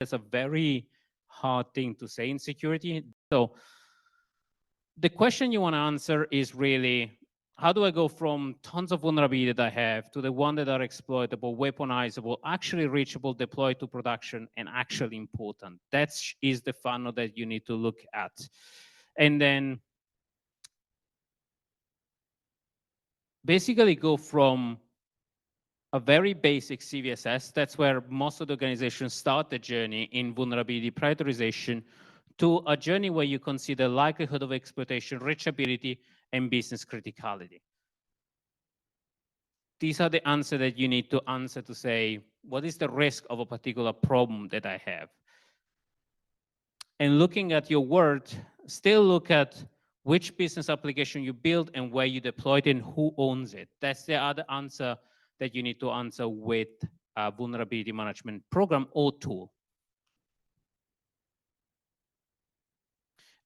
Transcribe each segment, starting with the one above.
That's a very hard thing to say in security. So the question you want to answer is really, how do I go from tons of vulnerability that I have to the one that are exploitable, weaponizable, actually reachable, deployed to production, and actually important? That is the funnel that you need to look at. And then basically go from a very basic CVSS, that's where most of the organizations start the journey in vulnerability prioritization, to a journey where you consider likelihood of exploitation, reachability, and business criticality. These are the answers that you need to answer to say, what is the risk of a particular problem that I have? And looking at your work, still look at which business application you build and where you deploy it and who owns it. That's the other answer that you need to answer with a vulnerability management program or tool.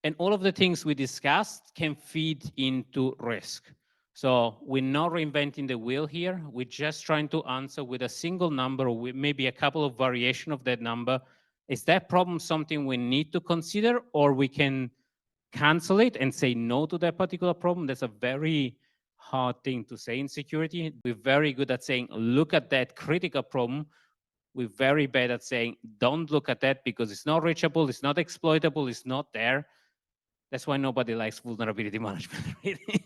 And all of the things we discussed can feed into risk. So we're not reinventing the wheel here. We're just trying to answer with a single number, or with maybe a couple of variation of that number. Is that problem something we need to consider, or we can cancel it and say no to that particular problem? That's a very hard thing to say in security. We're very good at saying, look at that critical problem. We're very bad at saying, don't look at that because it's not reachable, it's not exploitable, it's not there. That's why nobody likes vulnerability management, really.